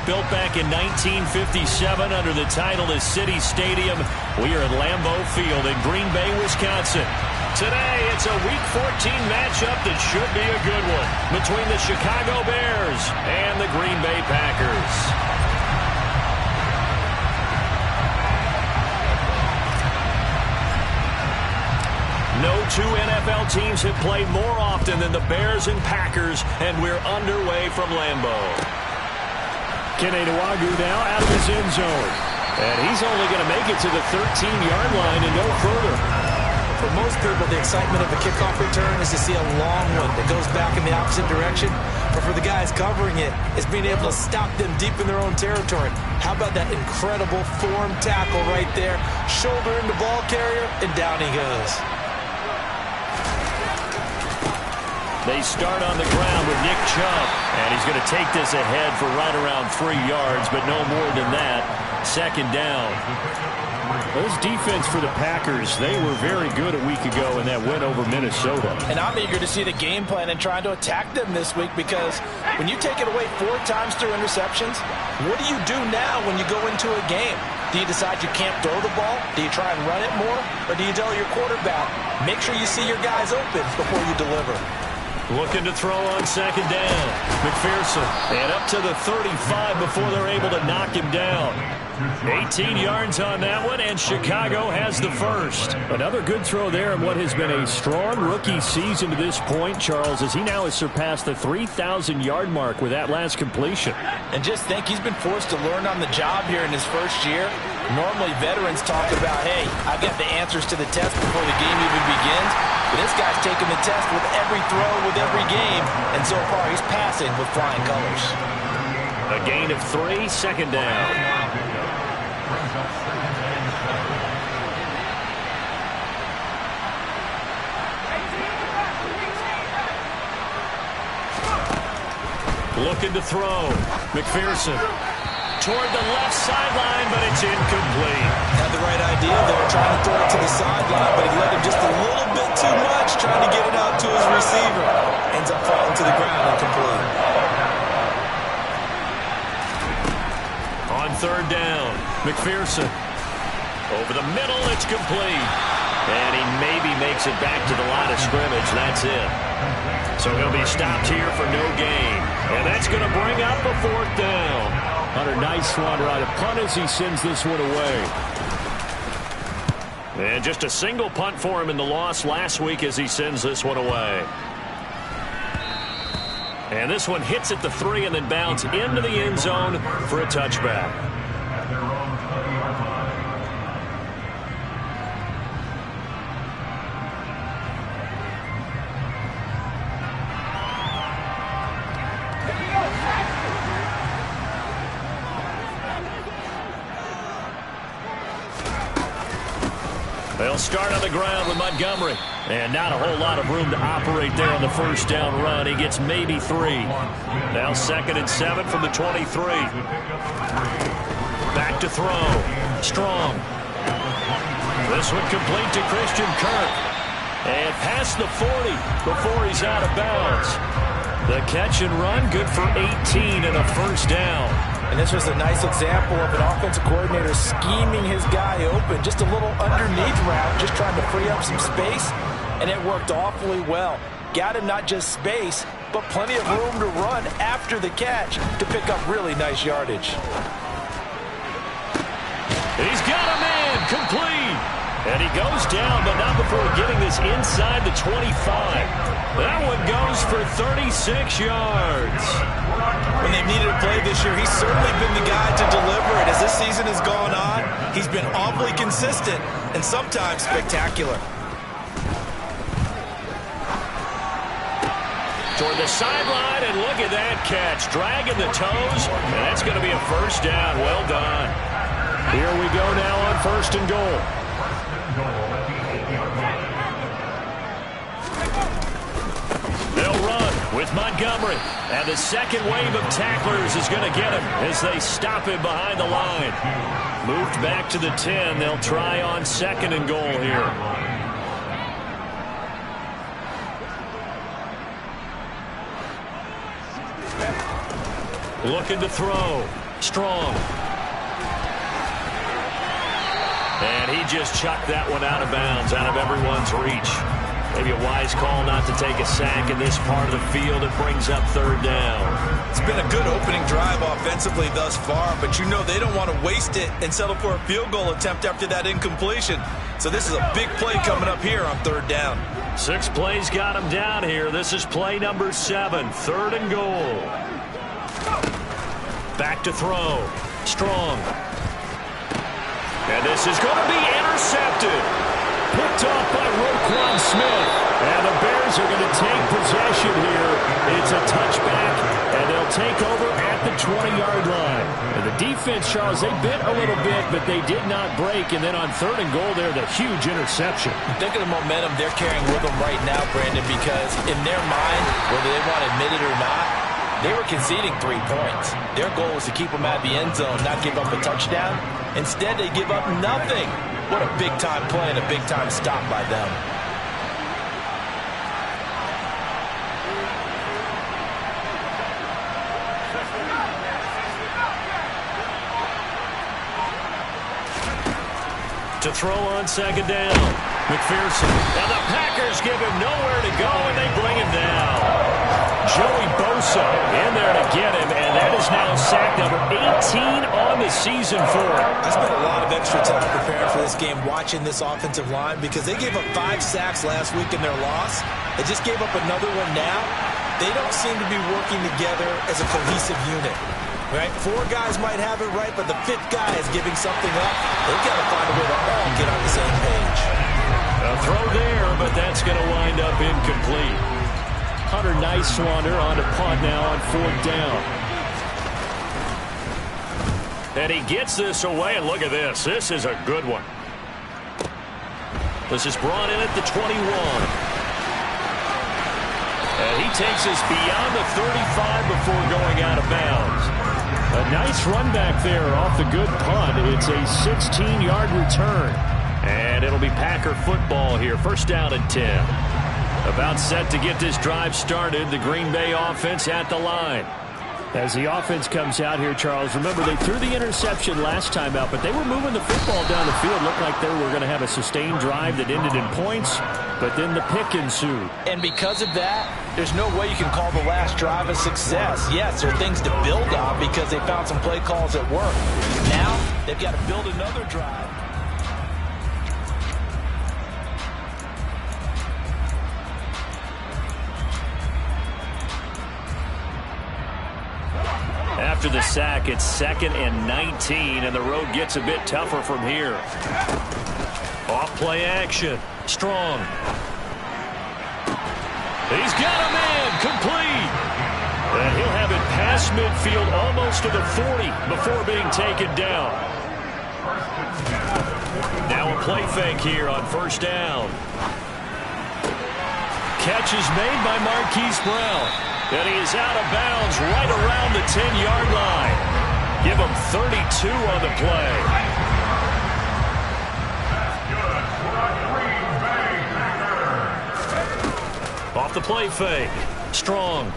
built back in 1957 under the title of City Stadium. We are at Lambeau Field in Green Bay, Wisconsin. Today, it's a Week 14 matchup that should be a good one between the Chicago Bears and the Green Bay Packers. No two NFL teams have played more often than the Bears and Packers, and we're underway from Lambeau. Kenny Nwagu now out of his end zone. And he's only going to make it to the 13-yard line and no further. For most people, the excitement of a kickoff return is to see a long one that goes back in the opposite direction. But for the guys covering it, it's being able to stop them deep in their own territory. How about that incredible form tackle right there? Shoulder into ball carrier, and down he goes. They start on the ground with Nick Chubb, and he's going to take this ahead for right around 3 yards, but no more than that. Second down. Well, this defense for the Packers, they were very good a week ago in that win over Minnesota. And I'm eager to see the game plan and trying to attack them this week, because when you take it away 4 times through interceptions, what do you do now when you go into a game? Do you decide you can't throw the ball? Do you try and run it more? Or do you tell your quarterback, make sure you see your guys open before you deliver? Looking to throw on second down. McPherson, and up to the 35 before they're able to knock him down. 18 yards on that one, and Chicago has the first. Another good throw there in what has been a strong rookie season to this point, Charles, as he now has surpassed the 3,000-yard mark with that last completion. And just think, he's been forced to learn on the job here in his first year. Normally, veterans talk about, hey, I've got the answers to the test before the game even begins. But this guy's taking the test with every throw, with every game. And so far, he's passing with flying colors. A gain of 3, second down. Looking to throw. McPherson toward the left sideline, but it's incomplete. Had the right idea there, trying to throw it to the sideline, but he let him just a little bit too much, trying to get it out to his receiver. Ends up falling to the ground incomplete. On third down, McPherson. Over the middle, it's complete. And he maybe makes it back to the line of scrimmage. That's it. So he'll be stopped here for no gain. And that's going to bring up a fourth down. Hunter, nice one right to punt as he sends this one away. And just a single punt for him in the loss last week as he sends this one away. And this one hits at the 3 and then bounds into the end zone for a touchback. They'll start on the ground with Montgomery. And not a whole lot of room to operate there on the first down run. He gets maybe 3. Now 2nd and 7 from the 23. Back to throw. Strong. This one complete to Christian Kirk. And past the 40 before he's out of bounds. The catch and run, good for 18 and a first down. And this was a nice example of an offensive coordinator scheming his guy open. Just a little underneath route, just trying to free up some space. And it worked awfully well. Got him not just space, but plenty of room to run after the catch to pick up really nice yardage. He's got a man, complete. And he goes down, but not before getting this inside the 25. That one goes for 36 yards. When they've needed a play this year, he's certainly been the guy to deliver it. As this season has gone on, he's been awfully consistent and sometimes spectacular. Toward the sideline, and look at that catch. Dragging the toes, and that's going to be a first down. Well done. Here we go now on 1st and goal. They'll run with Montgomery. And the second wave of tacklers is going to get him as they stop him behind the line. Moved back to the 10. They'll try on 2nd and goal here. Looking to throw. Strong. And he just chucked that one out of bounds, out of everyone's reach. Maybe a wise call not to take a sack in this part of the field. It brings up third down. It's been a good opening drive offensively thus far, but you know they don't want to waste it and settle for a field goal attempt after that incompletion. So this is a big play coming up here on third down. 6 plays got him down here. This is play number 7, 3rd and goal. Back to throw. Strong. And this is going to be intercepted. Picked off by Roquan Smith. And the Bears are going to take possession here. It's a touchback, and they'll take over at the 20-yard line. And the defense, Charles, they bit a little bit, but they did not break. And then on 3rd and goal there, the huge interception. Think of the momentum they're carrying with them right now, Brandon, because in their mind, whether they want to admit it or not, they were conceding 3 points. Their goal was to keep them out of the end zone, not give up a touchdown. Instead, they give up nothing. What a big-time play and a big-time stop by them. To throw on 2nd down. McPherson. And the Packers give him nowhere to go, and they bring him down. Joey Bosa in there to get him, and that is now sack number 18 on the season for him. I spent a lot of extra time preparing for this game watching this offensive line because they gave up 5 sacks last week in their loss. They just gave up another one now. They don't seem to be working together as a cohesive unit. Right? 4 guys might have it right, but the 5th guy is giving something up. They've got to find a way to all get on the same page. A throw there, but that's going to wind up incomplete. Hunter Nicewander on a punt now on 4th down. And he gets this away, and look at this. This is a good one. This is brought in at the 21. And he takes us beyond the 35 before going out of bounds. A nice run back there off the good punt. It's a 16-yard return. And it'll be Packer football here. 1st down and 10. About set to get this drive started. The Green Bay offense at the line. As the offense comes out here, Charles, remember they threw the interception last time out, but they were moving the football down the field. Looked like they were going to have a sustained drive that ended in points, but then the pick ensued. And because of that, there's no way you can call the last drive a success. Yes, there are things to build on because they found some play calls that work. Now, they've got to build another drive. After the sack, it's 2nd and 19, and the road gets a bit tougher from here. Off play action. Strong. He's got a man complete. And he'll have it past midfield almost to the 40 before being taken down. Now a play fake here on 1st down. Catch is made by Marquise Brown. And he is out of bounds right around the 10-yard line. Give him 32 on the play. Off the play fake. Strong.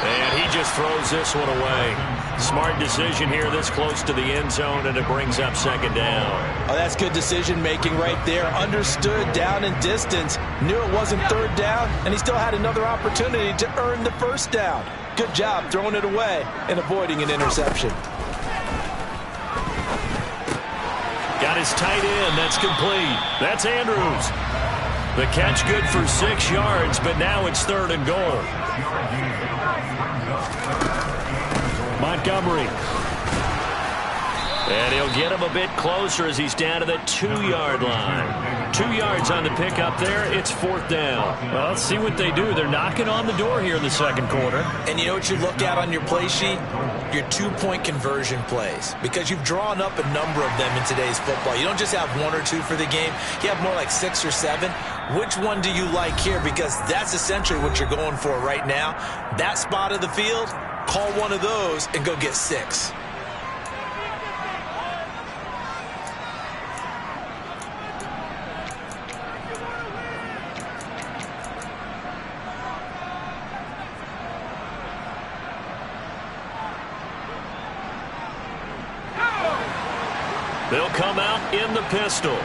And he just throws this one away. Smart decision here this close to the end zone, and it brings up 2nd down. Oh, that's good decision-making right there. Understood down and distance. Knew it wasn't 3rd down, and he still had another opportunity to earn the 1st down. Good job throwing it away and avoiding an interception. Got his tight end. That's complete. That's Andrews. The catch good for 6 yards, but now it's 3rd and goal. Montgomery. And he'll get him a bit closer as he's down to the 2-yard line. 2 yards on the pickup there. It's 4th down. Well, let's see what they do. They're knocking on the door here in the 2nd quarter. And you know what you look at on your play sheet? Your 2-point conversion plays. Because you've drawn up a number of them in today's football. You don't just have 1 or 2 for the game. You have more like 6 or 7. Which one do you like here? Because that's essentially what you're going for right now. That spot of the field, call one of those and go get 6. They'll come out in the pistol.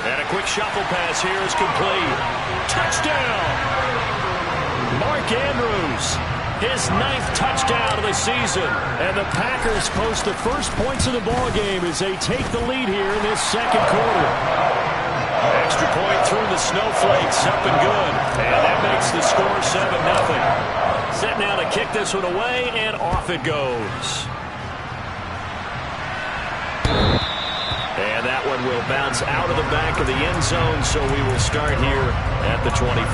And a quick shuffle pass here is complete. Touchdown! Mark Andrews. His 9th touchdown of the season. And the Packers post the first points of the ball game as they take the lead here in this second quarter. Extra point through the snowflakes, up and good. And that makes the score 7-0. Set now to kick this one away, and off it goes. And that one will bounce out of the back of the end zone, so we will start here at the 25.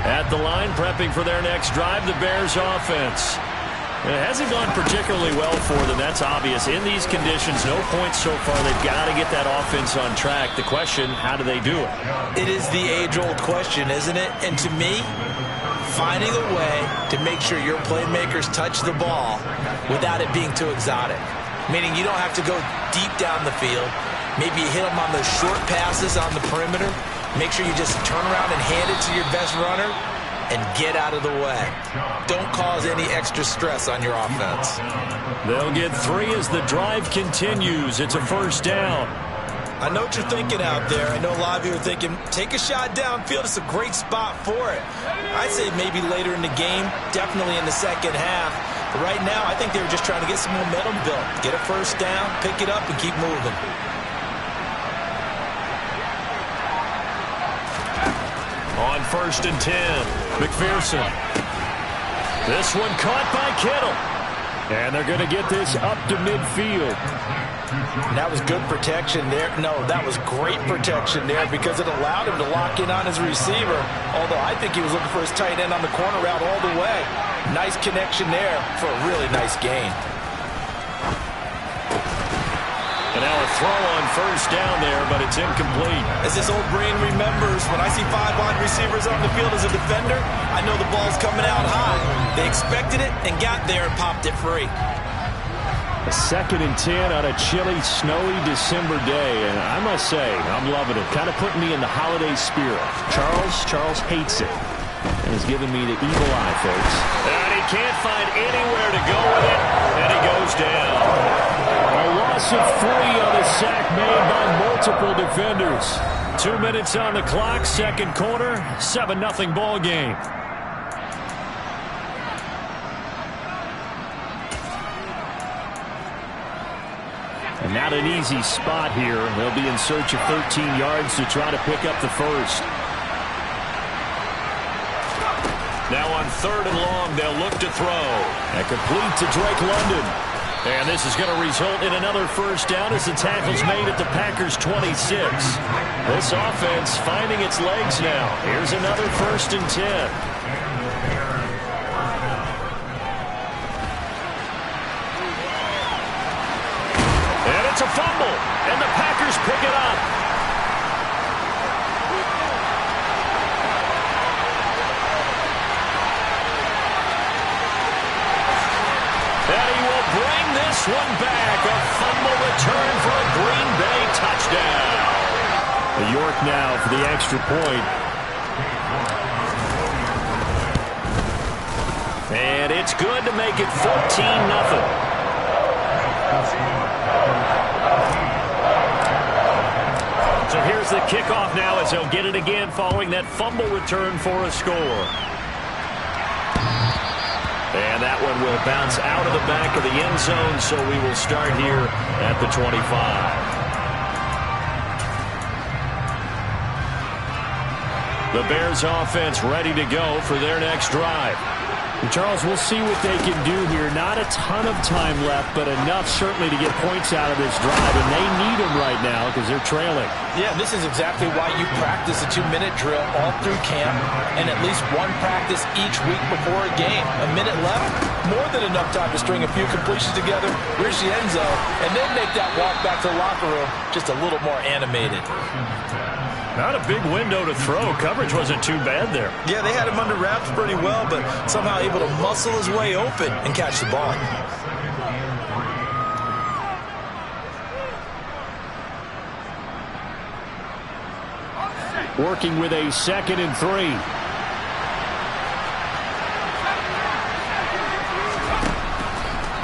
At the line, prepping for their next drive, the Bears offense. It hasn't gone particularly well for them, that's obvious. In these conditions, no points so far. They've got to get that offense on track. The question, how do they do it? It is the age-old question, isn't it? And to me, finding a way to make sure your playmakers touch the ball without it being too exotic. Meaning you don't have to go deep down the field. Maybe you hit them on those short passes on the perimeter. Make sure you just turn around and hand it to your best runner and get out of the way. Don't cause any extra stress on your offense. They'll get 3 as the drive continues. It's a first down. I know what you're thinking out there. I know a lot of you are thinking, take a shot downfield. It's a great spot for it. I'd say maybe later in the game, definitely in the second half. But right now, I think they were just trying to get some momentum built. Get a first down, pick it up, and keep moving. On 1st and 10, McPherson. This one caught by Kittle. And they're going to get this up to midfield. That was good protection there. No, that was great protection there because it allowed him to lock in on his receiver. Although I think he was looking for his tight end on the corner route all the way. Nice connection there for a really nice gain. And now a throw on first down there, but it's incomplete. As this old brain remembers, when I see 5 wide receivers on the field as a defender, I know the ball's coming out high. They expected it and got there and popped it free. A 2nd and 10 on a chilly, snowy December day, and I must say, I'm loving it. Kind of putting me in the holiday spirit. Charles hates it, and has given me the evil eye, folks. And he can't find anywhere to go with it, and he goes down. A loss of 3 on a sack made by multiple defenders. 2 minutes on the clock, second quarter, 7-0 ball game. And not an easy spot here. They'll be in search of 13 yards to try to pick up the first. Now on 3rd and long, they'll look to throw. And complete to Drake London. And this is going to result in another first down as the tackle's made at the Packers' 26. This offense finding its legs now. Here's another 1st and 10. And it's a fumble, and the Packers pick it up. And he will bring this one back. A fumble return for a Green Bay touchdown. York now for the extra point. And it's good to make it 14-0. So here's the kickoff now as they'll get it again following that fumble return for a score. And that one will bounce out of the back of the end zone, so we will start here at the 25. The Bears offense ready to go for their next drive. And Charles, we'll see what they can do here. Not a ton of time left, but enough certainly to get points out of this drive, and they need them right now because they're trailing. Yeah, this is exactly why you practice a 2-minute drill all through camp and at least one practice each week before a game. A minute left, more than enough time to string a few completions together, reach the end zone, and then make that walk back to the locker room just a little more animated. Not a big window to throw. Coverage wasn't too bad there. Yeah, they had him under wraps pretty well, but somehow able to muscle his way open and catch the ball. working with a 2nd and 3.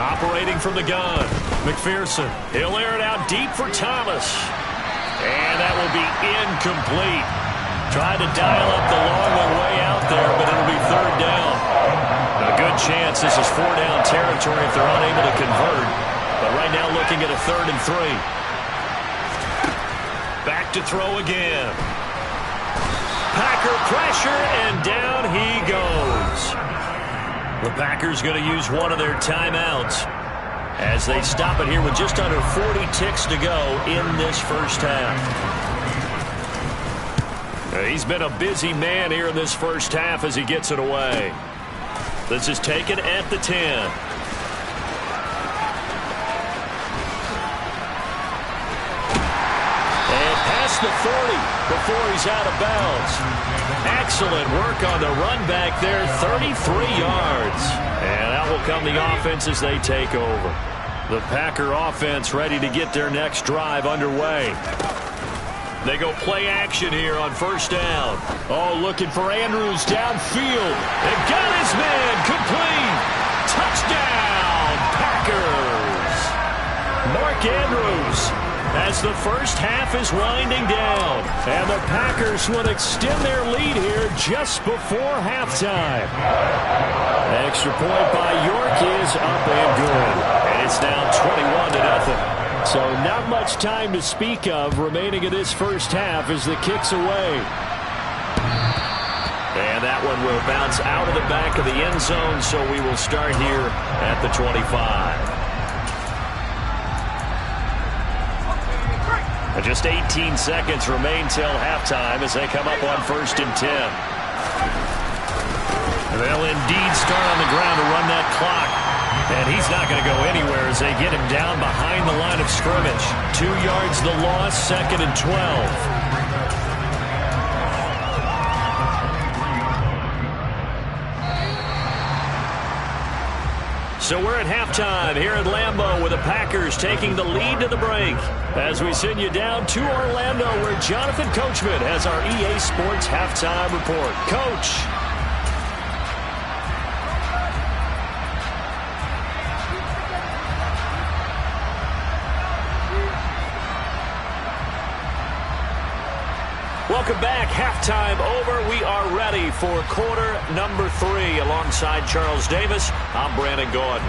Operating from the gun, McPherson. He'll air it out deep for Thomas. And that will be incomplete. Tried to dial up the long way out there, but it'll be 3rd down. A good chance this is 4-down territory if they're unable to convert. But right now looking at a 3rd and 3. Back to throw again. Packer pressure, and down he goes. The Packers going to use one of their timeouts as they stop it here with just under 40 ticks to go in this first half. He's been a busy man here in this first half as he gets it away. This is taken at the 10. And past the 40 before he's out of bounds. Excellent work on the run back there, 33 yards. And out will come the offense as they take over. The Packer offense ready to get their next drive underway. They go play action here on 1st down. Oh, looking for Andrews downfield. And got his man complete. Touchdown, Packers. Mark Andrews as the first half is winding down. And the Packers will extend their lead here just before halftime. Extra point by York is up and good. And it's now 21-0. So not much time to speak of remaining in this first half as the kick's away. And that one will bounce out of the back of the end zone, so we will start here at the 25. Just 18 seconds remain till halftime as they come up on 1st and 10. They'll indeed start on the ground to run that clock. And he's not going to go anywhere as they get him down behind the line of scrimmage. 2 yards the loss, 2nd and 12. So we're at halftime here at Lambeau with the Packers taking the lead to the break. As we send you down to Orlando where Jonathan Coachman has our EA Sports halftime report. Coach. Welcome back. Halftime over. We are ready for quarter number 3. Alongside Charles Davis, I'm Brandon Gordon.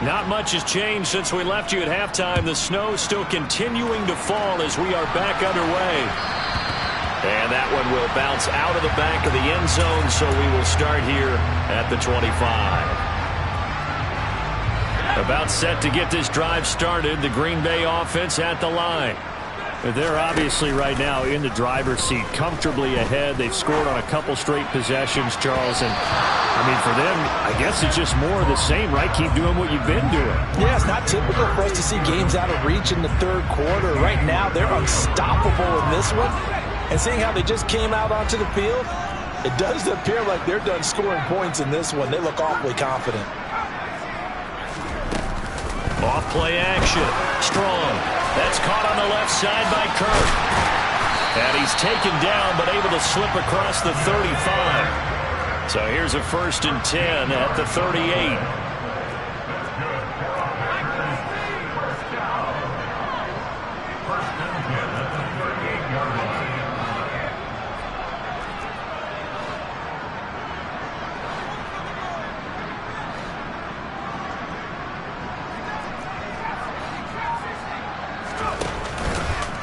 Not much has changed since we left you at halftime. The snow still continuing to fall as we are back underway. And that one will bounce out of the back of the end zone, so we will start here at the 25. About set to get this drive started, the Green Bay offense at the line. They're obviously right now in the driver's seat, comfortably ahead. They've scored on a couple straight possessions, Charles. And, I mean, for them, I guess it's just more of the same, right? Keep doing what you've been doing. Yeah, it's not typical for us to see games out of reach in the 3rd quarter. Right now, they're unstoppable in this one. And seeing how they just came out onto the field, it does appear like they're done scoring points in this one. They look awfully confident. Off play action. Strong. That's caught on the left side by Kirk. And he's taken down but able to slip across the 35. So here's a 1st and 10 at the 38.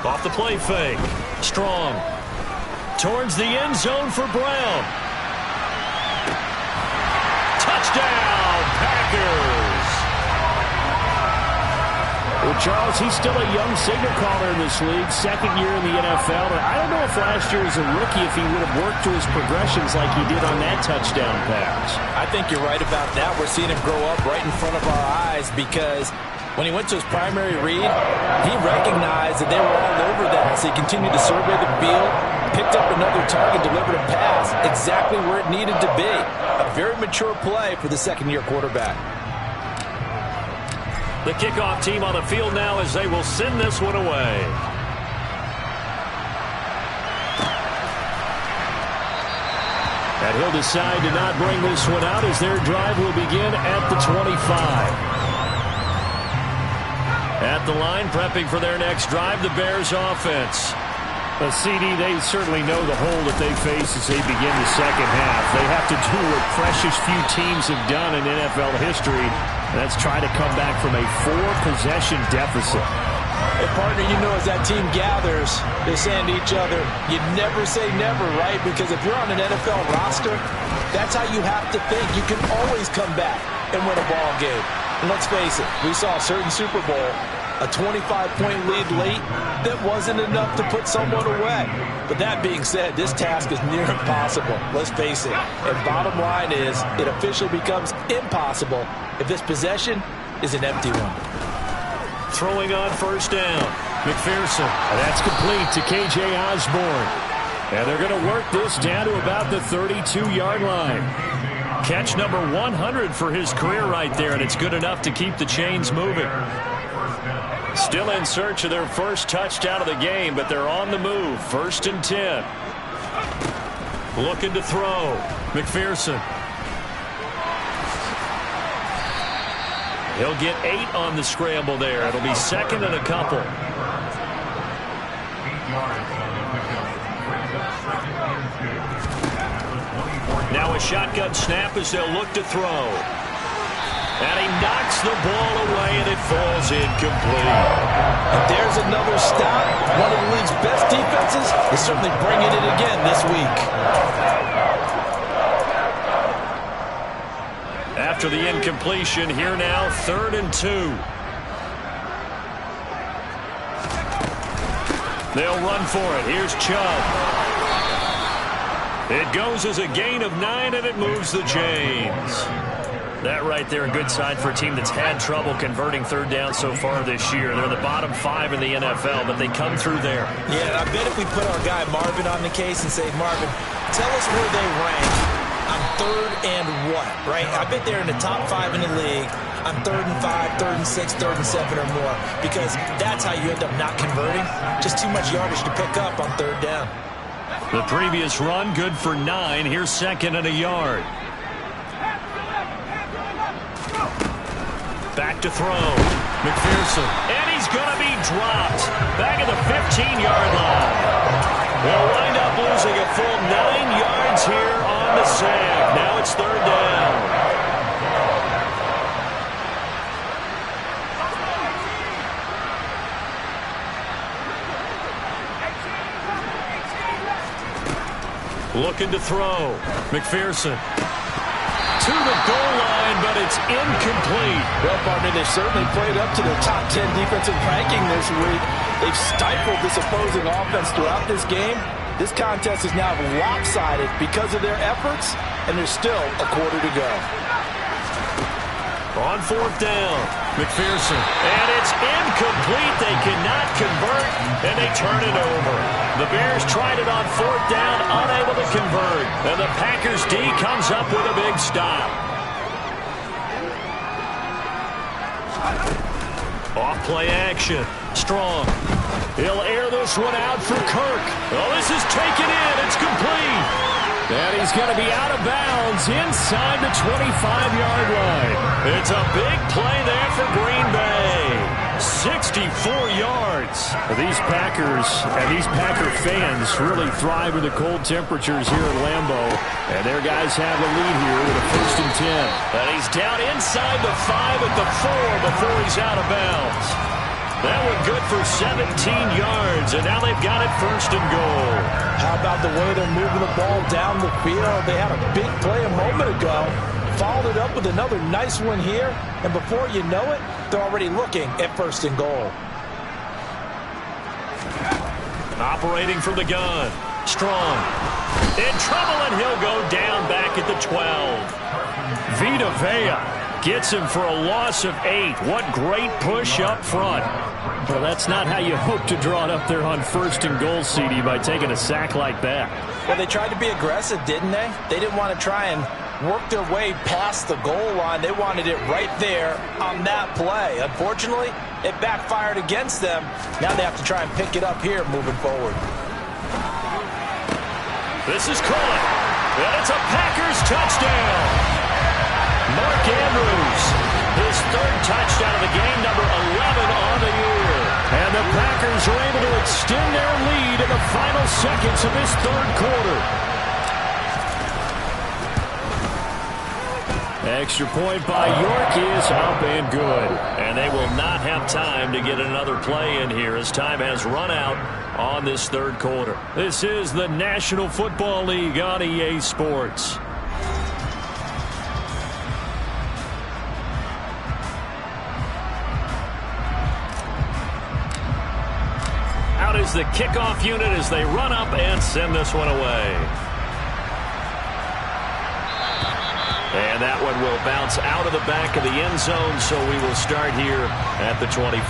Off the play fake. Strong. Towards the end zone for Brown. Touchdown, Packers. Well, Charles, he's still a young signal caller in this league, 2nd year in the NFL. But I don't know if last year as a rookie if he would have worked to his progressions like he did on that touchdown pass. I think you're right about that. We're seeing him grow up right in front of our eyes because when he went to his primary read, he recognized that they were all over that, so he continued to survey the field, picked up another target, delivered a pass exactly where it needed to be. A very mature play for the second-year quarterback. The kickoff team on the field now as they will send this one away. And he'll decide to not bring this one out as their drive will begin at the 25. At the line, prepping for their next drive, the Bears offense. A CD, they certainly know the hole that they face as they begin the second half. They have to do what precious few teams have done in NFL history, and that's try to come back from a 4-possession deficit. Hey, partner, you know as that team gathers, they're saying to each other, you never say never, right? Because if you're on an NFL roster, that's how you have to think. You can always come back and win a ball game. And let's face it, we saw a certain Super Bowl, a 25-point lead late that wasn't enough to put someone away. But that being said, this task is near impossible. Let's face it. And bottom line is, it officially becomes impossible if this possession is an empty one. Throwing on first down, McPherson. And that's complete to K.J. Osborne. And they're going to work this down to about the 32-yard line. Catch number 100 for his career right there, and it's good enough to keep the chains moving. Still in search of their first touchdown of the game, but they're on the move. 1st and 10. Looking to throw. McPherson. He'll get 8 on the scramble there. It'll be 2nd and a couple. Now a shotgun snap as they'll look to throw. And he knocks the ball away, and it falls incomplete. If there's another stop, one of the league's best defenses is certainly bringing it again this week. After the incompletion, here now, 3rd and 2. They'll run for it. Here's Chubb. It goes as a gain of 9, and it moves the chains. That right there, a good sign for a team that's had trouble converting 3rd down so far this year. They're the bottom 5 in the NFL, but they come through there. Yeah, I bet if we put our guy Marvin on the case and say, Marvin, tell us where they rank on 3rd and what, right? I bet they're in the top 5 in the league on 3rd and 5, 3rd and 6, 3rd and 7 or more, because that's how you end up not converting. Just too much yardage to pick up on 3rd down. The previous run, good for 9. Here's 2nd and a yard. Back to throw. McPherson. And he's going to be dropped. Back at the 15-yard line. They'll wind up losing a full 9 yards here on the sack. Now it's 3rd down. Looking to throw. McPherson. To the goal line, but it's incomplete. Well, partner, they've certainly played up to their top 10 defensive ranking this week. They've stifled this opposing offense throughout this game. This contest is now lopsided because of their efforts, and there's still a quarter to go. On 4th down, McPherson. And it's incomplete. They cannot convert, and they turn it over. The Bears tried it on 4th down, unable to convert. And the Packers D comes up with a big stop. Off play action. Strong. He'll air this one out for Kirk. Oh, this is taken in. It's complete. And he's going to be out of bounds inside the 25-yard line. It's a big play there for Green Bay. 64 yards. These Packers and these Packer fans really thrive in the cold temperatures here at Lambeau. And their guys have the lead here with a 1st and 10. And he's down inside the 5 at the 4 before he's out of bounds. That one good for 17 yards, and now they've got it 1st and goal. How about the way they're moving the ball down the field? They had a big play a moment ago, followed it up with another nice one here, and before you know it, they're already looking at 1st and goal. Operating from the gun. Strong. In trouble, and he'll go down back at the 12. Vita Vea gets him for a loss of 8. What great push up front. Well, that's not how you hope to draw it up there on 1st and goal, CD, by taking a sack like that. Well, they tried to be aggressive, didn't they? They didn't want to try and worked their way past the goal line. They wanted it right there on that play. Unfortunately, it backfired against them. Now they have to try and pick it up here moving forward. This is caught. And it's a Packers touchdown. Mark Andrews, his third touchdown of the game, number 11 on the year. And the Packers are able to extend their lead in the final seconds of this third quarter. Extra point by York is up and good. And they will not have time to get another play in here as time has run out on this third quarter. This is the National Football League on EA Sports. Out is the kickoff unit as they run up and send this one away. And that one will bounce out of the back of the end zone, so we will start here at the 25.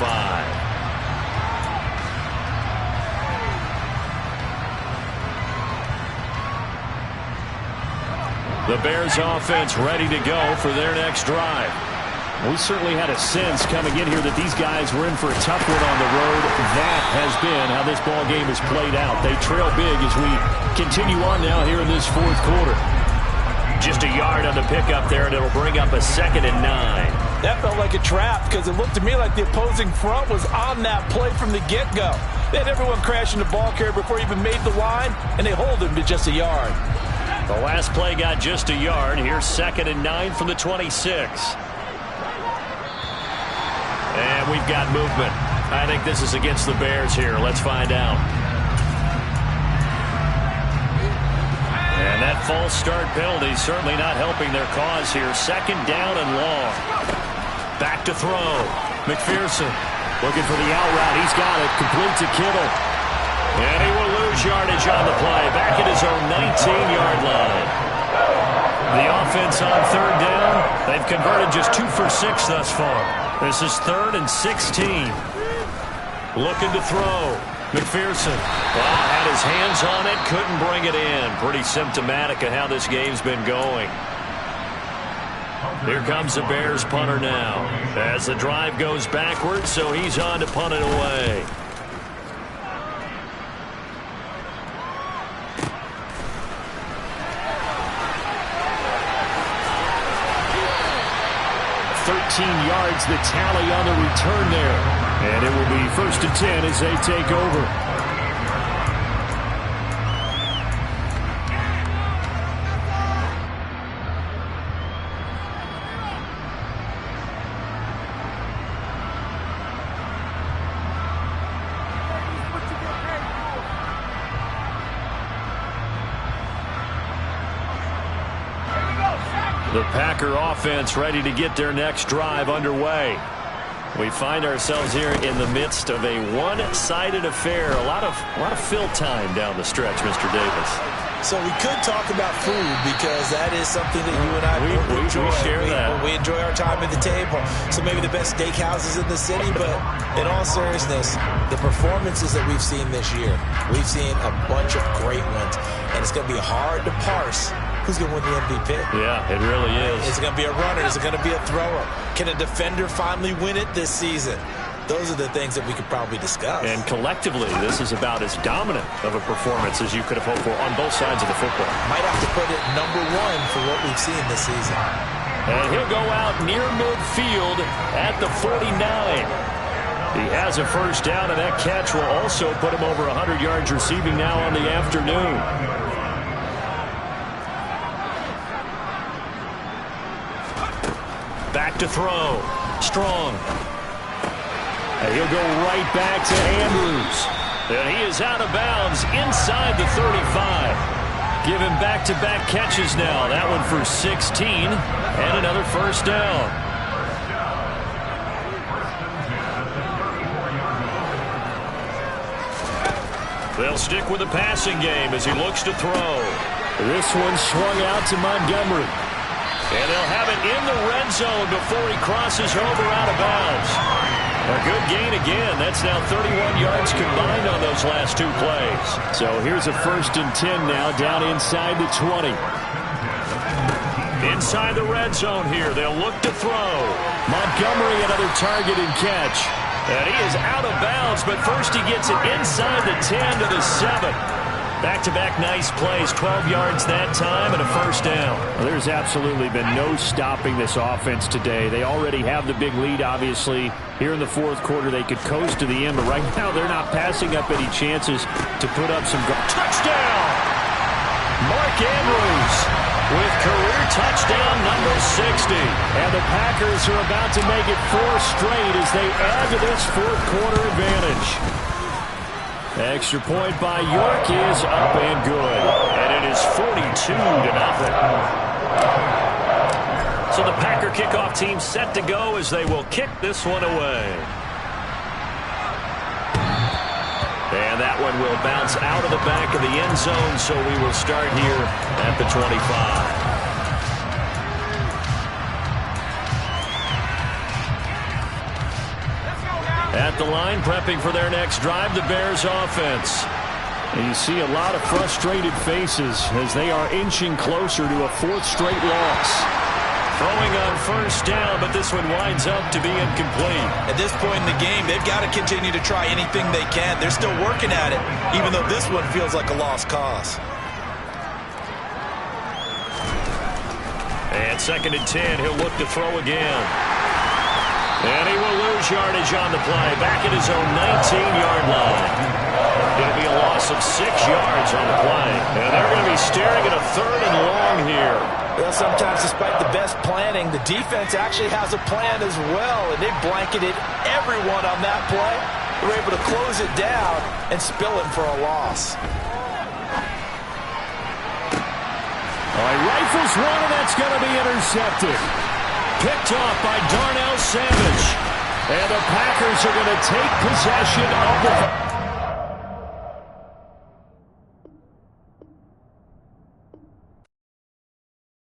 The Bears offense ready to go for their next drive. We certainly had a sense coming in here that these guys were in for a tough one on the road. That has been how this ball game has played out. They trail big as we continue on now here in this fourth quarter. Just a yard on the pickup there, and it'll bring up a 2nd and 9. That felt like a trap because it looked to me like the opposing front was on that play from the get-go. They had everyone crashing the ball carrier before he even made the line, and they hold him to just a yard. The last play got just a yard. Here's 2nd and 9 from the 26. And we've got movement. I think this is against the Bears here. Let's find out. And that false start penalty certainly not helping their cause here. 2nd down and long. Back to throw. McPherson looking for the out route. He's got it. Complete to Kittle. And he will lose yardage on the play. Back at his own 19-yard line. The offense on 3rd down. They've converted just 2 for 6 thus far. This is 3rd and 16. Looking to throw. McPherson, had his hands on it, couldn't bring it in. Pretty symptomatic of how this game's been going. Here comes the Bears punter now. As the drive goes backwards, so he's on to punt it away. Yards the tally on the return there. And it will be 1st and 10 as they take over. The Packer offense ready to get their next drive underway. We find ourselves here in the midst of a one-sided affair. A lot of fill time down the stretch, Mr. Davis. So we could talk about food because that is something that you and I enjoy. We share that. We enjoy our time at the table. So maybe the best steakhouses in the city, but in all seriousness, the performances that we've seen this year, we've seen a bunch of great ones, and it's going to be hard to parse who's going to win the MVP. Yeah, it really is. Is it going to be a runner? Is it going to be a thrower? Can a defender finally win it this season? Those are the things that we could probably discuss. And collectively, this is about as dominant of a performance as you could have hoped for on both sides of the football. Might have to put it number 1 for what we've seen this season. And he'll go out near midfield at the 49. He has a first down, and that catch will also put him over 100 yards receiving now on the afternoon. Back to throw. Strong. And he'll go right back to Andrews. And he is out of bounds inside the 35. Given back-to-back catches now. That one for 16 and another first down. They'll stick with the passing game as he looks to throw. This one swung out to Montgomery. And they'll have it in the red zone before he crosses over out of bounds. A good gain again. That's now 31 yards combined on those last 2 plays. So here's a 1st and 10 now down inside the 20. Inside the red zone here. They'll look to throw. Montgomery, another target and catch. And he is out of bounds, but first he gets it inside the 10 to the 7. Back-to-back nice plays, 12 yards that time and a first down. Well, there's absolutely been no stopping this offense today. They already have the big lead, obviously. Here in the fourth quarter, they could coast to the end, but right now they're not passing up any chances to put up some... Touchdown! Mark Andrews with career touchdown number 60. And the Packers are about to make it 4 straight as they add to this fourth quarter advantage. Extra point by York is up and good. And it is 42-0. So the Packer kickoff team set to go as they will kick this one away. And that one will bounce out of the back of the end zone, so we will start here at the 25. At the line, prepping for their next drive, the Bears offense. And you see a lot of frustrated faces as they are inching closer to a 4th straight loss. Throwing on first down, but this one winds up to be incomplete. At this point in the game, they've got to continue to try anything they can. They're still working at it, even though this one feels like a lost cause. And 2nd and 10, he'll look to throw again. And he will lose yardage on the play. Back at his own 19-yard line. It'll be a loss of 6 yards on the play. And they're going to be staring at a 3rd and long here. Well, sometimes despite the best planning, the defense actually has a plan as well. And they blanketed everyone on that play. They were able to close it down and spill it for a loss. All right, rifles one, and that's going to be intercepted. Picked off by Darnell Savage. And the Packers are going to take possession of the...